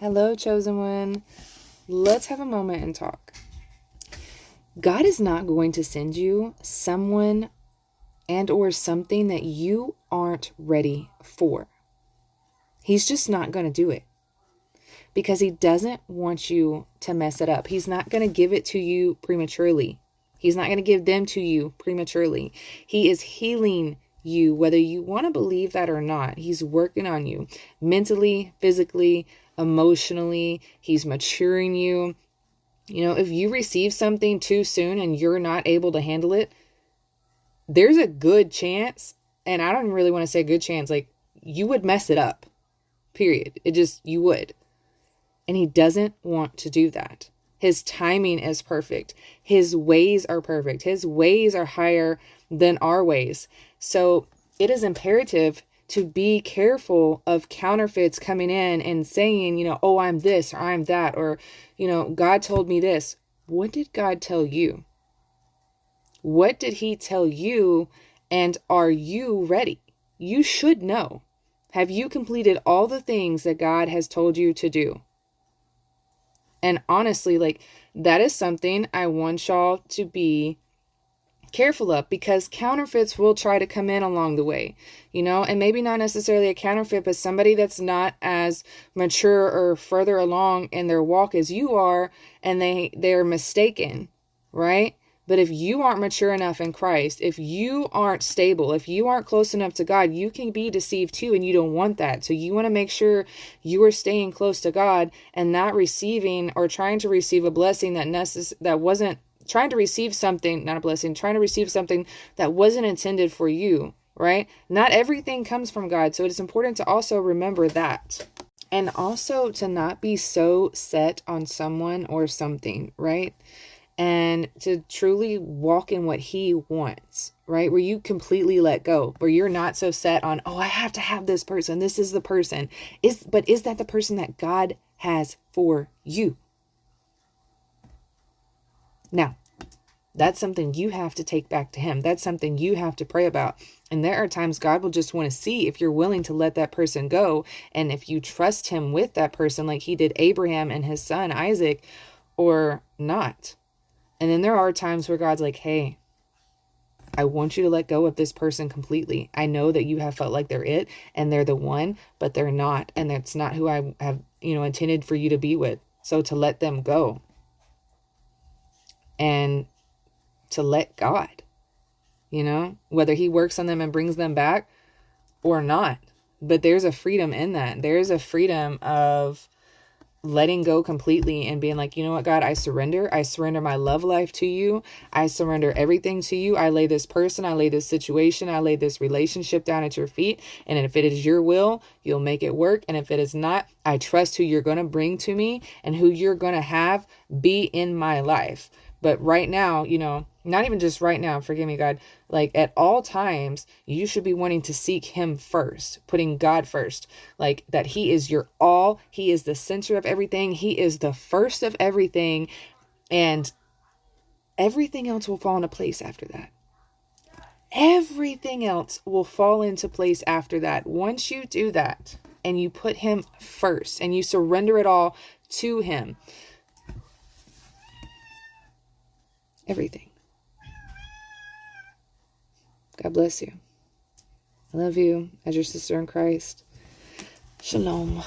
Hello, chosen one. Let's have a moment and talk. God is not going to send you someone and or something that you aren't ready for. He's just not going to do it because he doesn't want you to mess it up. He's not going to give it to you prematurely. He's not going to give them to you prematurely. He is healing you, whether you want to believe that or not. He's working on you mentally, physically, emotionally. He's maturing you. You know, if you receive something too soon and you're not able to handle it, there's a good chance, and I don't really want to say good chance, like you would mess it up, period. You would. And he doesn't want to do that. His timing is perfect. His ways are perfect. His ways are higher than our ways. So it is imperative to be careful of counterfeits coming in and saying, oh, I'm this or I'm that, or, God told me this. What did God tell you? What did he tell you? And are you ready? You should know. Have you completed all the things that God has told you to do? And honestly, that is something I want y'all to be careful of, because counterfeits will try to come in along the way, and maybe not necessarily a counterfeit, but somebody that's not as mature or further along in their walk as you are, and they're mistaken, right? But if you aren't mature enough in Christ, if you aren't stable, if you aren't close enough to God, you can be deceived too, and you don't want that. So you want to make sure you are staying close to God and not receiving or trying to receive a blessing that wasn't trying to receive something, not a blessing, trying to receive something that wasn't intended for you, right? Not everything comes from God. So it is important to also remember that. And also to not be so set on someone or something, right? And to truly walk in what he wants, right? Where you completely let go, where you're not so set on, oh, I have to have this person. This is the person. But is that the person that God has for you? Now, that's something you have to take back to him. That's something you have to pray about. And there are times God will just want to see if you're willing to let that person go. And if you trust him with that person, like he did Abraham and his son Isaac, or not. And then there are times where God's like, hey, I want you to let go of this person completely. I know that you have felt like they're it and they're the one, but they're not. And that's not who I have, intended for you to be with. So to let them go and to let God, whether he works on them and brings them back or not. But there's a freedom in that. There's a freedom of letting go completely and being like, you know what, God, I surrender my love life to you. I surrender everything to you. I lay this person, I lay this situation, I lay this relationship down at your feet. And if it is your will, you'll make it work. And if it is not, I trust who you're going to bring to me and who you're going to have be in my life. But right now, not even just right now, forgive me, God, like at all times, you should be wanting to seek him first, putting God first, like that he is your all. He is the center of everything. He is the first of everything. And everything else will fall into place after that. Everything else will fall into place after that. Once you do that and you put him first and you surrender it all to him, everything. God bless you. I love you as your sister in Christ. Shalom.